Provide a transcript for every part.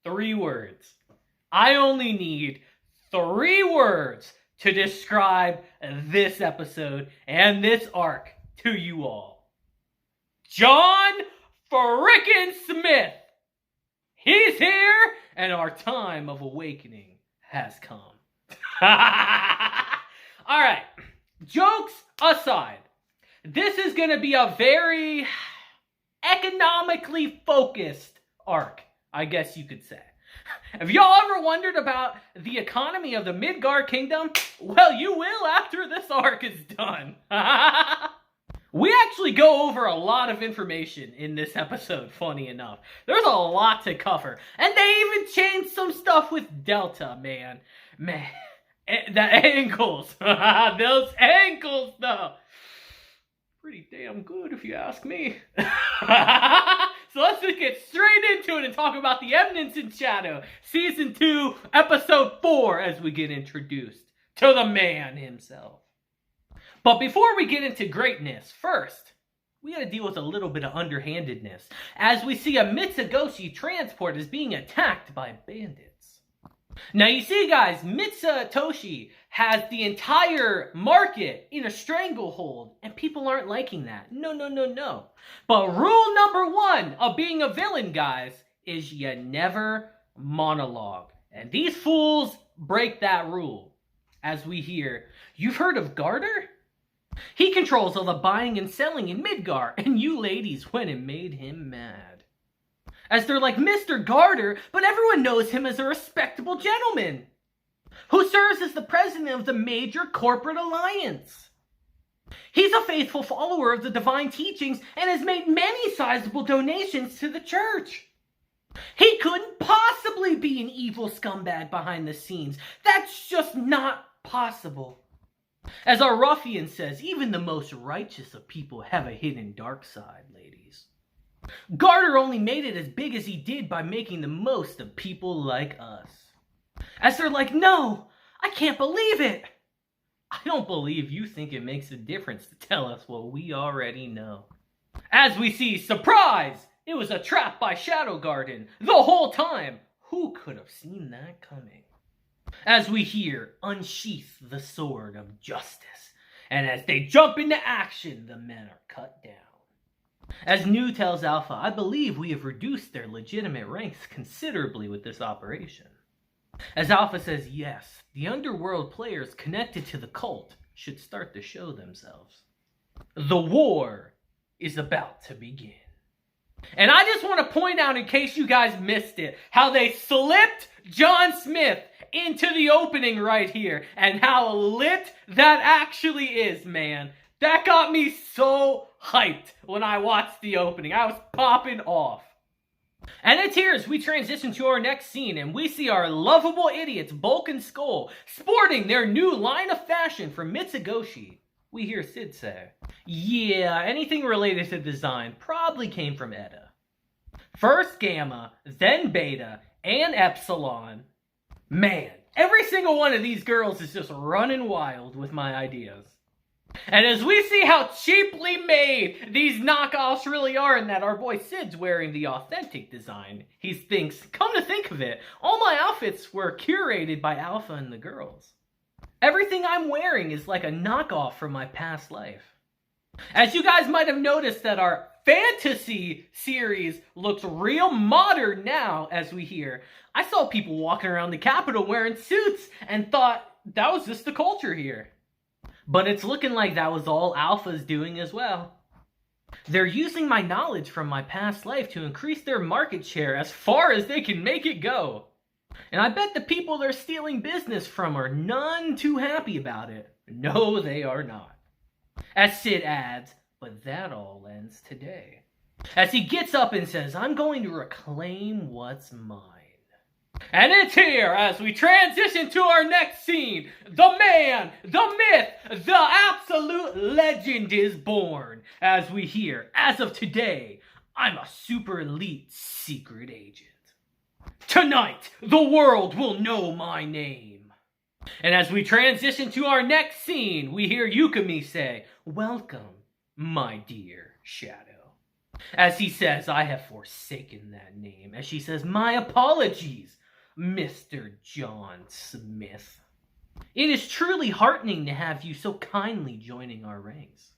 3 words. I only need 3 words to describe this episode and this arc to you all. John frickin' Smith! He's here, and our time of awakening has come. Alright, jokes aside, this is going to be a very economically focused arc, I guess you could say. Have y'all ever wondered about the economy of the Midgard Kingdom? Well, you will after this arc is done. We actually go over a lot of information in this episode, funny enough. There's a lot to cover. And they even changed some stuff with Delta, man. Man, the ankles. Those ankles, though. Pretty damn good, if you ask me. So let's just get straight into it and talk about the Eminence in Shadow, Season 2, Episode 4, as we get introduced to the man himself. But before we get into greatness, first, we gotta deal with a little bit of underhandedness, as we see a Mitsugoshi transport is being attacked by bandits. Now you see guys, Mitsutoshi has the entire market in a stranglehold, and people aren't liking that. No. But rule number 1 of being a villain, guys, is you never monologue. And these fools break that rule. As we hear, you've heard of Garter? He controls all the buying and selling in Midgard, and you ladies went and made him mad. As they're like, Mr. Garter, but everyone knows him as a respectable gentleman who serves as the president of the major corporate alliance. He's a faithful follower of the divine teachings and has made many sizable donations to the church. He couldn't possibly be an evil scumbag behind the scenes. That's just not possible. As our ruffian says, even the most righteous of people have a hidden dark side, ladies. Garter only made it as big as he did by making the most of people like us. As they're like, no, I can't believe it. I don't believe you think it makes a difference to tell us what we already know. As we see, surprise! It was a trap by Shadow Garden the whole time. Who could have seen that coming? As we hear, unsheath the sword of justice. And as they jump into action, the men are cut down. As New tells Alpha, I believe we have reduced their legitimate ranks considerably with this operation. As Alpha says, yes, the underworld players connected to the cult should start to show themselves. The war is about to begin. And I just want to point out, in case you guys missed it, how they slipped John Smith into the opening right here, and how lit that actually is, man. That got me so hyped when I watched the opening. I was popping off. And it's here as we transition to our next scene, and we see our lovable idiots, Bulk and Skull, sporting their new line of fashion from Mitsugoshi. We hear Sid say, yeah, anything related to design probably came from Etta. First Gamma, then Beta, and Epsilon. Man, every single one of these girls is just running wild with my ideas. And as we see how cheaply made these knockoffs really are, and that our boy Sid's wearing the authentic design, he thinks, come to think of it, all my outfits were curated by Alpha and the girls. Everything I'm wearing is like a knockoff from my past life. As you guys might have noticed that our fantasy series looks real modern now, as we hear. I saw people walking around the Capitol wearing suits and thought that was just the culture here. But it's looking like that was all Alpha's doing as well. They're using my knowledge from my past life to increase their market share as far as they can make it go. And I bet the people they're stealing business from are none too happy about it. No, they are not. As Sid adds, but that all ends today. As he gets up and says, I'm going to reclaim what's mine. And it's here as we transition to our next scene. The man, the myth, the absolute legend is born. As we hear, as of today, I'm a super elite secret agent. Tonight, the world will know my name. And as we transition to our next scene, we hear Yukimi say, welcome, my dear Shadow. As he says, I have forsaken that name. As she says, my apologies, Mr. John Smith. It is truly heartening to have you so kindly joining our ranks.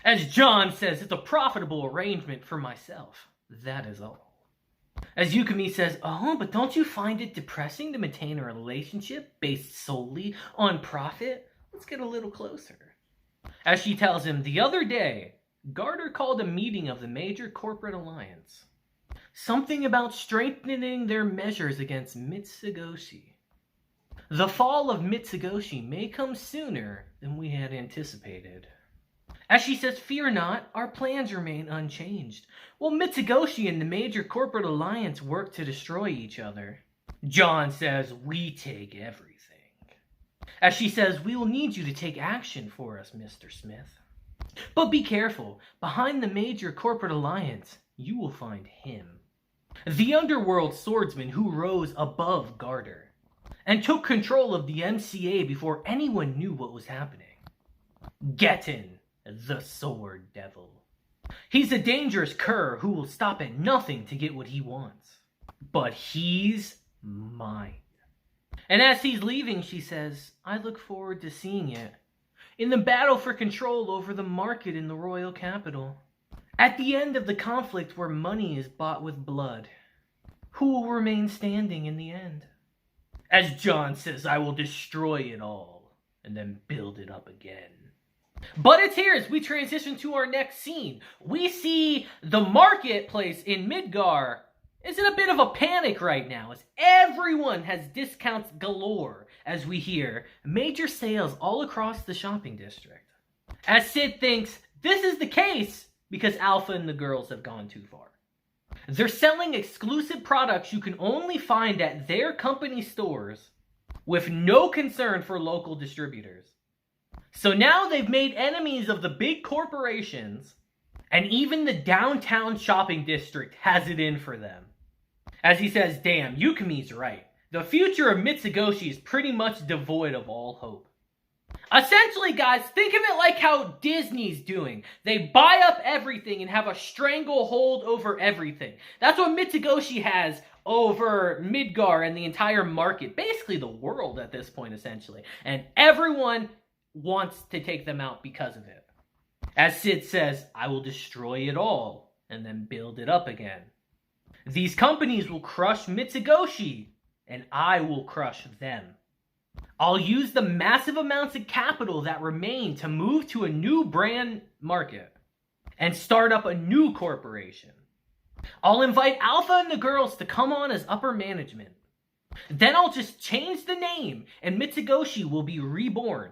As John says, it's a profitable arrangement for myself. That is all. As Yukimi says, oh, but don't you find it depressing to maintain a relationship based solely on profit? Let's get a little closer. As she tells him, the other day, Garter called a meeting of the major corporate alliance. Something about strengthening their measures against Mitsugoshi. The fall of Mitsugoshi may come sooner than we had anticipated. As she says, fear not, our plans remain unchanged. While Mitsugoshi and the major corporate alliance work to destroy each other. John says, we take everything. As she says, we will need you to take action for us, Mr. Smith. But be careful, behind the major corporate alliance, you will find him. The underworld swordsman who rose above Garter and took control of the MCA before anyone knew what was happening. Getten, the Sword Devil. He's a dangerous cur who will stop at nothing to get what he wants. But he's mine. And as he's leaving, she says, I look forward to seeing it. In the battle for control over the market in the royal capital. At the end of the conflict where money is bought with blood. Who will remain standing in the end? As John says, I will destroy it all and then build it up again. But it's here as we transition to our next scene. We see the marketplace in Midgar is in a bit of a panic right now as everyone has discounts galore as we hear major sales all across the shopping district. As Sid thinks this is the case because Alpha and the girls have gone too far. They're selling exclusive products you can only find at their company stores with no concern for local distributors. So now they've made enemies of the big corporations, and even the downtown shopping district has it in for them. As he says, damn, Yukimi's right. The future of Mitsugoshi is pretty much devoid of all hope. Essentially, guys, think of it like how Disney's doing. They buy up everything and have a stranglehold over everything. That's what Mitsugoshi has over Midgar and the entire market. Basically the world at this point, essentially. And everyone wants to take them out because of it. As Sid says, I will destroy it all and then build it up again. These companies will crush Mitsugoshi and I will crush them. I'll use the massive amounts of capital that remain to move to a new brand market and start up a new corporation. I'll invite Alpha and the girls to come on as upper management. Then I'll just change the name and Mitsugoshi will be reborn.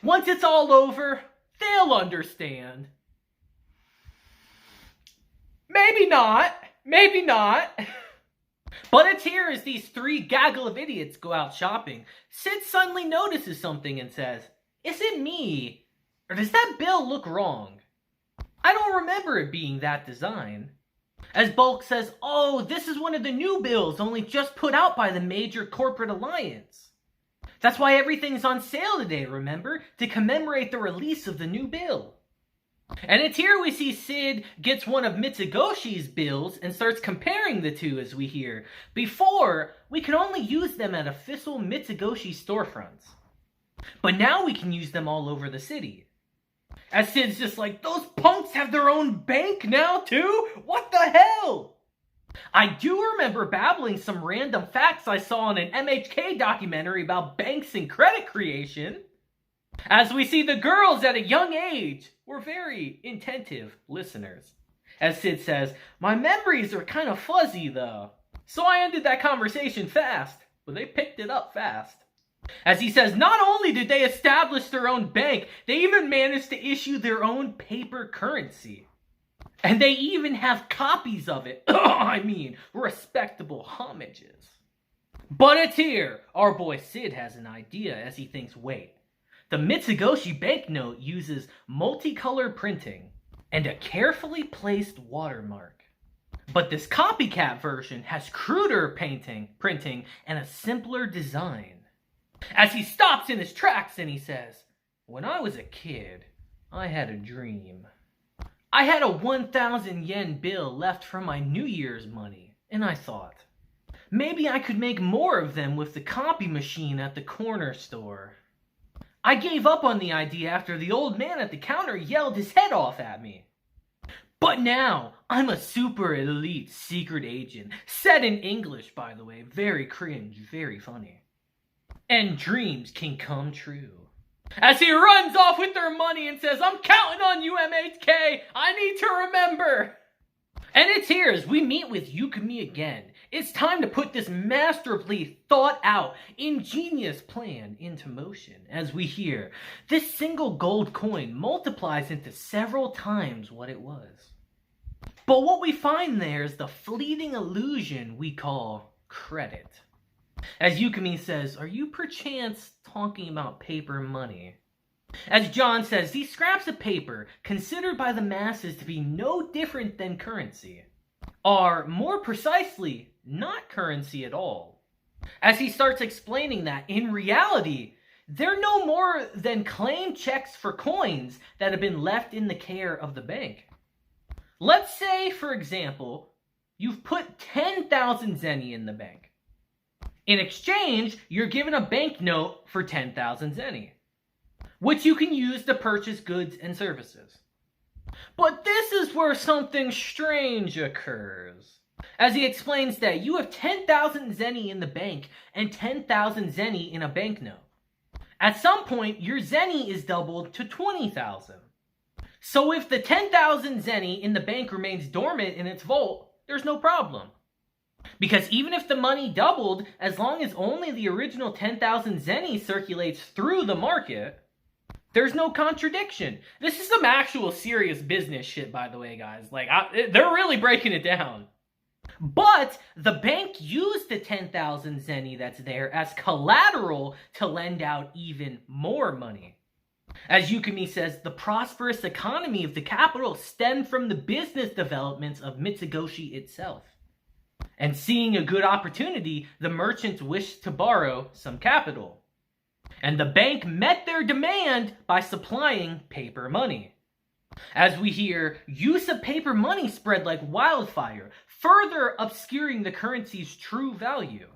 Once it's all over, they'll understand. Maybe not. Maybe not. But it's here as these three gaggle of idiots go out shopping. Sid suddenly notices something and says, is it me? Or does that bill look wrong? I don't remember it being that design. As Bulk says, oh, this is one of the new bills only just put out by the major corporate alliance. That's why everything's on sale today, remember? To commemorate the release of the new bill. And it's here we see Sid gets one of Mitsugoshi's bills and starts comparing the two as we hear. Before, we could only use them at official Mitsugoshi storefronts. But now we can use them all over the city. As Sid's just like, those punks have their own bank now too? What the hell? I do remember babbling some random facts I saw in an MHK documentary about banks and credit creation. As we see the girls at a young age were very attentive listeners. As Sid says, my memories are kind of fuzzy though. So I ended that conversation fast, but they picked it up fast. As he says, not only did they establish their own bank, they even managed to issue their own paper currency. And they even have copies of it. I mean, respectable homages. But it's here. Our boy Sid has an idea as he thinks, wait. The Mitsugoshi banknote uses multicolor printing and a carefully placed watermark. But this copycat version has cruder printing and a simpler design. As he stops in his tracks and he says, when I was a kid, I had a dream. I had a 1,000 yen bill left from my New Year's money, and I thought, maybe I could make more of them with the copy machine at the corner store. I gave up on the idea after the old man at the counter yelled his head off at me. But now, I'm a super elite secret agent, said in English, by the way, very cringe, very funny. And dreams can come true. As he runs off with their money and says, I'm counting on you, MHK, I need to remember. And it's here as we meet with Yukimi again. It's time to put this masterfully thought out, ingenious plan into motion. As we hear, this single gold coin multiplies into several times what it was. But what we find there is the fleeting illusion we call credit. As Yukimi says, are you perchance talking about paper money? As John says, these scraps of paper, considered by the masses to be no different than currency, are, more precisely, not currency at all. As he starts explaining that, in reality, they're no more than claim checks for coins that have been left in the care of the bank. Let's say, for example, you've put 10,000 zeni in the bank. In exchange, you're given a banknote for 10,000 zeni, which you can use to purchase goods and services. But this is where something strange occurs. As he explains that you have 10,000 zeni in the bank and 10,000 zeni in a banknote. At some point, your zeni is doubled to 20,000. So if the 10,000 zeni in the bank remains dormant in its vault, there's no problem. Because even if the money doubled, as long as only the original 10,000 zeni circulates through the market, there's no contradiction. This is some actual serious business shit, by the way, guys. They're really breaking it down. But the bank used the 10,000 zeni that's there as collateral to lend out even more money. As Yukimi says, the prosperous economy of the capital stemmed from the business developments of Mitsugoshi itself. And seeing a good opportunity, the merchants wished to borrow some capital. And the bank met their demand by supplying paper money. As we hear, use of paper money spread like wildfire, further obscuring the currency's true value.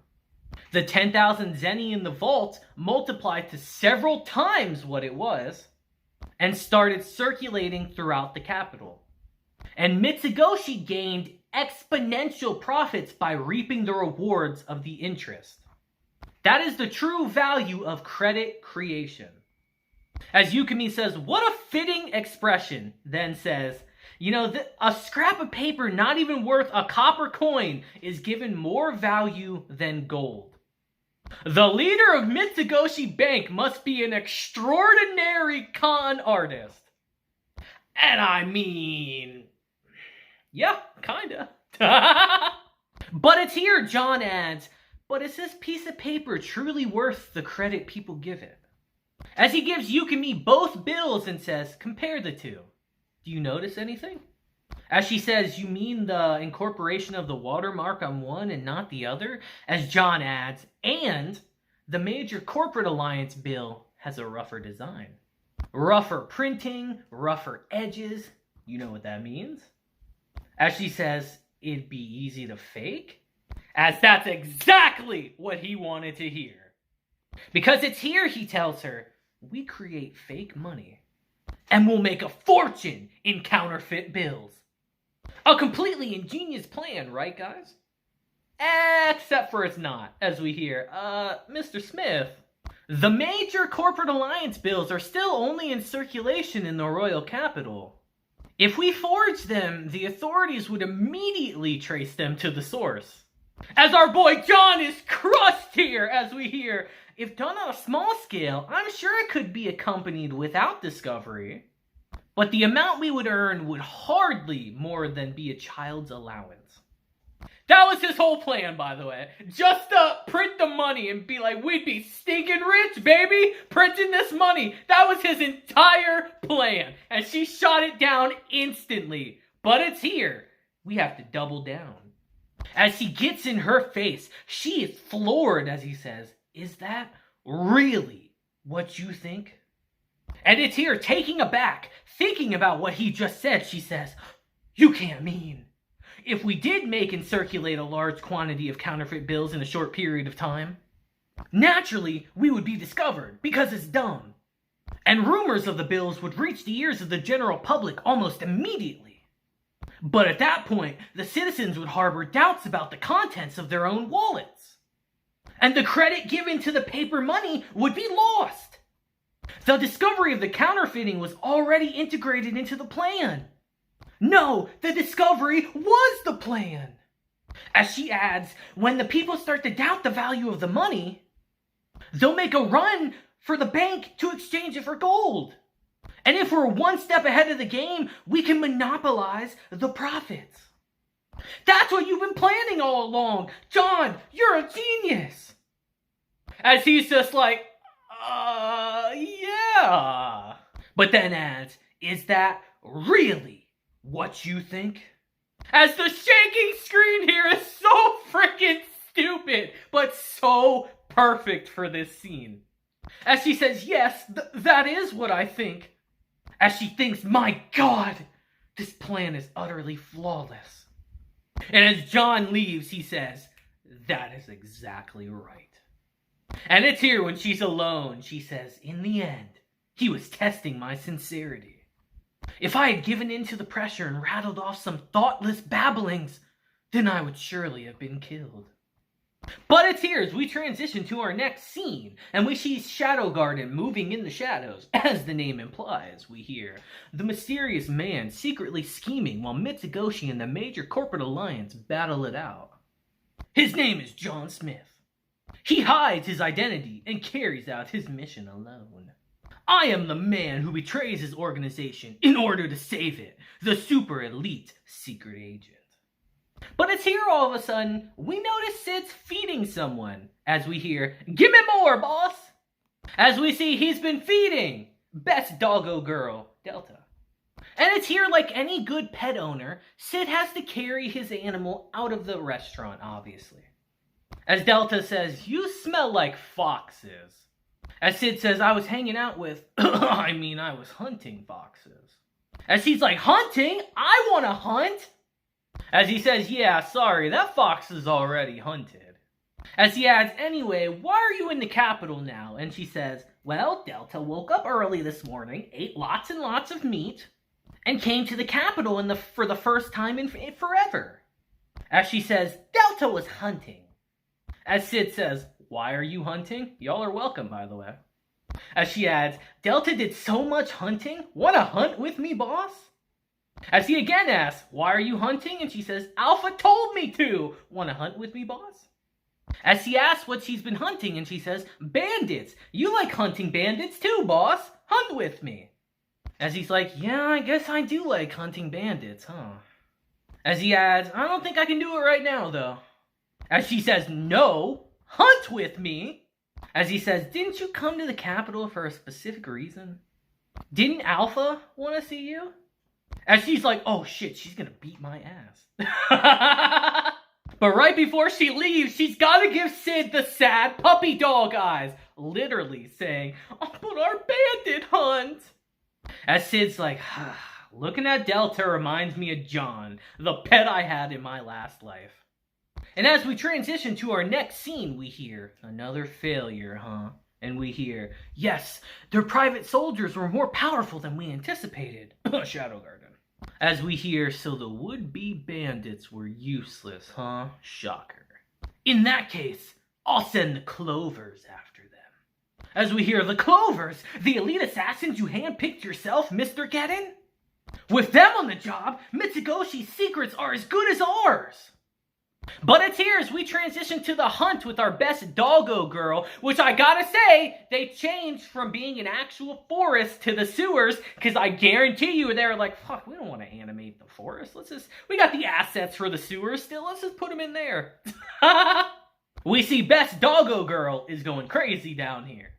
The 10,000 zeni in the vault multiplied to several times what it was, and started circulating throughout the capital. And Mitsugoshi gained exponential profits by reaping the rewards of the interest. That is the true value of credit creation. As Yukimi says, what a fitting expression, then says, a scrap of paper not even worth a copper coin is given more value than gold. The leader of Mitsugoshi Bank must be an extraordinary con artist. And I mean, yeah, kinda. But it's here, John adds, but is this piece of paper truly worth the credit people give it? As he gives Yukimi both bills and says, compare the two. Do you notice anything? As she says, you mean the incorporation of the watermark on one and not the other? As John adds, and the major corporate alliance bill has a rougher design. Rougher printing, rougher edges. You know what that means. As she says, it'd be easy to fake? As that's exactly what he wanted to hear. Because it's here, he tells her, we create fake money. And we'll make a fortune in counterfeit bills. A completely ingenious plan, right, guys? Except for it's not, as we hear. Mr. Smith, the major corporate alliance bills are still only in circulation in the royal capital. If we forge them, the authorities would immediately trace them to the source. As our boy John is crushed here, as we hear, if done on a small scale, I'm sure it could be accompanied without discovery. But the amount we would earn would hardly more than be a child's allowance. That was his whole plan, by the way. Just to print the money and be like, we'd be stinking rich, baby, printing this money. That was his entire plan. And she shot it down instantly. But it's here. We have to double down. As he gets in her face, she is floored as he says, is that really what you think? And it's here, taking aback, thinking about what he just said, she says, "You can't mean. If we did make and circulate a large quantity of counterfeit bills in a short period of time, naturally we would be discovered because it's dumb. And rumors of the bills would reach the ears of the general public almost immediately. But at that point, the citizens would harbor doubts about the contents of their own wallets. And the credit given to the paper money would be lost. The discovery of the counterfeiting was already integrated into the plan. No, the discovery was the plan." As she adds, when the people start to doubt the value of the money, they'll make a run for the bank to exchange it for gold. And if we're one step ahead of the game, we can monopolize the profits. That's what you've been planning all along. John, you're a genius. As he's just like, yeah. But then adds, "Is that really what you think?" As the shaking screen here is so freaking stupid, but so perfect for this scene. As she says, "Yes, that is what I think." As she thinks, "My God, this plan is utterly flawless." And as John leaves, he says, "That is exactly right." And it's here when she's alone, she says, "In the end, he was testing my sincerity. If I had given in to the pressure and rattled off some thoughtless babblings, then I would surely have been killed." But it's here as we transition to our next scene, and we see Shadow Garden moving in the shadows. As the name implies, we hear the mysterious man secretly scheming while Mitsugoshi and the major corporate alliance battle it out. His name is John Smith. He hides his identity and carries out his mission alone. I am the man who betrays his organization in order to save it, the super elite secret agent. But it's here all of a sudden, we notice Sid's feeding someone, as we hear, "Give me more, boss!" As we see he's been feeding best doggo girl, Delta. And it's here, like any good pet owner, Sid has to carry his animal out of the restaurant, obviously. As Delta says, "You smell like foxes." As Sid says, "I was hanging out with, I was hunting foxes." As he's like, "Hunting? I want to hunt!" As he says, "Yeah, sorry, that fox is already hunted." As he adds, "Anyway, why are you in the capital now?" And she says, "Well, Delta woke up early this morning, ate lots and lots of meat, and came to the capital for the first time in forever." As she says, "Delta was hunting." As Sid says, "Why are you hunting? Y'all are welcome, by the way." As she adds, "Delta did so much hunting. Wanna hunt with me, boss?" As he again asks, "Why are you hunting?" And she says, "Alpha told me to. Wanna hunt with me, boss?" As he asks what she's been hunting, and she says, "Bandits. You like hunting bandits too, boss. Hunt with me." As he's like, "Yeah, I guess I do like hunting bandits, huh?" As he adds, "I don't think I can do it right now, though." As she says, "No, hunt with me." As he says, "Didn't you come to the capital for a specific reason? Didn't Alpha want to see you?" As she's like, "Oh shit, she's gonna beat my ass." But right before she leaves, she's gotta give Sid the sad puppy dog eyes, literally saying, "Oh, but our bandit hunt." As Sid's like, "Looking at Delta reminds me of John, the pet I had in my last life." And as we transition to our next scene, we hear, "Another failure, huh?" And we hear, "Yes, their private soldiers were more powerful than we anticipated." Shadow Garden. As we hear, "So the would-be bandits were useless, huh? Shocker. In that case, I'll send the Clovers after them." As we hear, "The Clovers? The elite assassins you handpicked yourself, Mr. Geddon? With them on the job, Mitsugoshi's secrets are as good as ours." But it's here as we transition to the hunt with our best doggo girl, which I gotta say, they changed from being an actual forest to the sewers, because I guarantee you they're like, fuck, we don't want to animate the forest. We got the assets for the sewers still, let's just put them in there. We see best doggo girl is going crazy down here.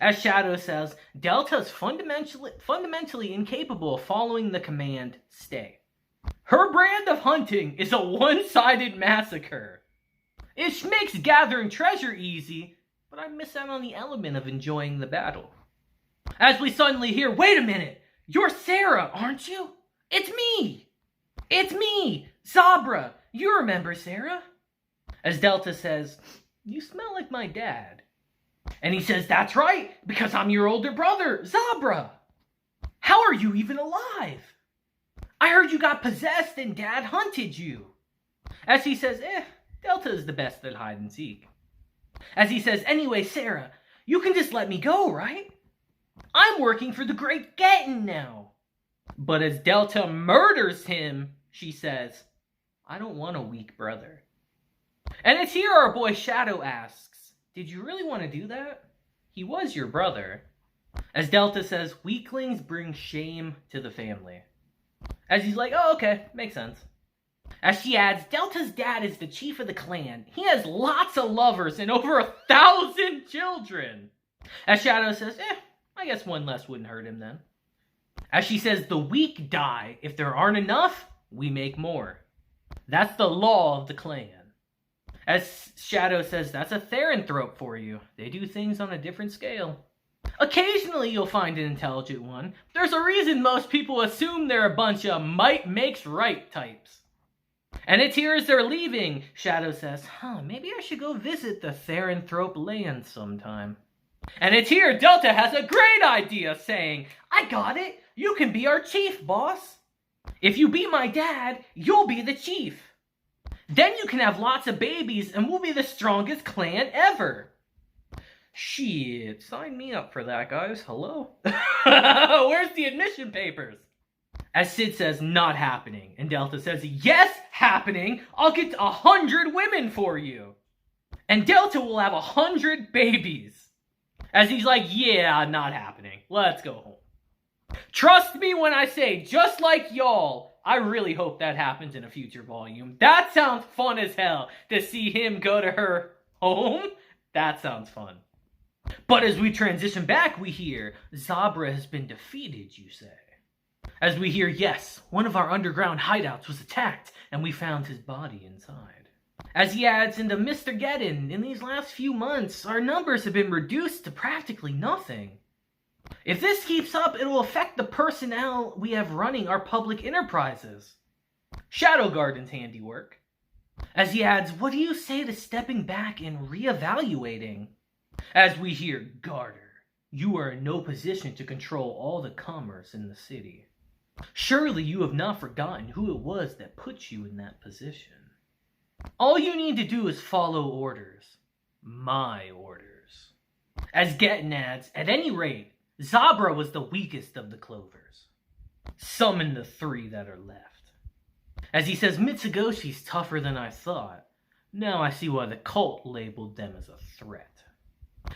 As Shadow says, Delta's fundamentally incapable of following the command, stay. Her brand of hunting is a one-sided massacre. It makes gathering treasure easy, but I miss out on the element of enjoying the battle. As we suddenly hear, wait a minute, you're Sarah, aren't you? It's me, Zabra. You remember Sarah? As Delta says, you smell like my dad. And he says, that's right, because I'm your older brother, Zabra. How are you even alive? I heard you got possessed and Dad hunted you. As he says, Delta is the best at hide and seek. As he says, anyway, Sarah, you can just let me go, right? I'm working for the Great Gettin now. But as Delta murders him, she says, I don't want a weak brother. And it's here our boy Shadow asks, did you really want to do that? He was your brother. As Delta says, weaklings bring shame to the family. As he's like, oh, okay, makes sense. As she adds, Delta's dad is the chief of the clan. He has lots of lovers and over 1,000 children. As Shadow says, I guess one less wouldn't hurt him then. As she says, the weak die. If there aren't enough, we make more. That's the law of the clan. As Shadow says, that's a Theranthrope for you. They do things on a different scale. Occasionally you'll find an intelligent one. There's a reason most people assume they're a bunch of might makes right types. And it's here as they're leaving, Shadow says, maybe I should go visit the Theranthrope land sometime. And it's here Delta has a great idea, saying, I got it! You can be our chief, boss! If you be my dad, you'll be the chief. Then you can have lots of babies and we'll be the strongest clan ever. Shit, sign me up for that, guys. Hello? Where's the admission papers? As Sid says, not happening. And Delta says, yes, happening. I'll get 100 women for you. And Delta will have 100 babies. As he's like, yeah, not happening. Let's go home. Trust me when I say, just like y'all, I really hope that happens in a future volume. That sounds fun as hell, to see him go to her home. That sounds fun. But as we transition back, we hear, Zabra has been defeated, you say. As we hear, yes, one of our underground hideouts was attacked, and we found his body inside. As he adds, into Mr. Geddon, in these last few months, our numbers have been reduced to practically nothing. If this keeps up, it will affect the personnel we have running our public enterprises. Shadow Garden's handiwork. As he adds, what do you say to stepping back and reevaluating? As we hear, Garter, you are in no position to control all the commerce in the city. Surely you have not forgotten who it was that put you in that position. All you need to do is follow orders. My orders. As Gettin adds, at any rate, Zabra was the weakest of the Clovers. Summon the 3 that are left. As he says, Mitsugoshi's tougher than I thought. Now I see why the cult labeled them as a threat.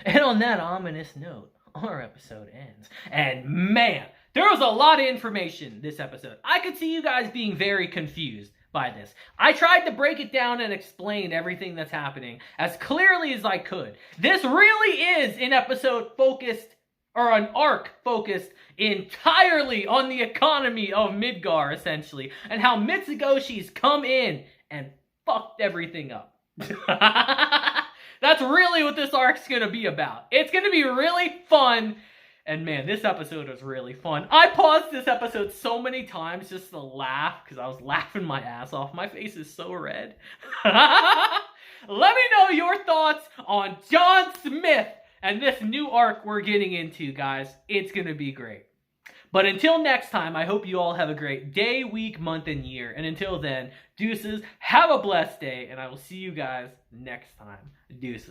And on that ominous note, our episode ends. And man, there was a lot of information this episode. I could see you guys being very confused by this. I tried to break it down and explain everything that's happening as clearly as I could. This really is an episode focused, or an arc focused entirely on the economy of Midgar, essentially, and how Mitsugoshi's come in and fucked everything up. That's really what this arc's gonna be about. It's gonna be really fun. And man, this episode was really fun. I paused this episode so many times just to laugh because I was laughing my ass off. My face is so red. Let me know your thoughts on John Smith and this new arc we're getting into, guys. It's gonna be great. But until next time, I hope you all have a great day, week, month, and year. And until then, deuces, have a blessed day, and I will see you guys next time. Deuces.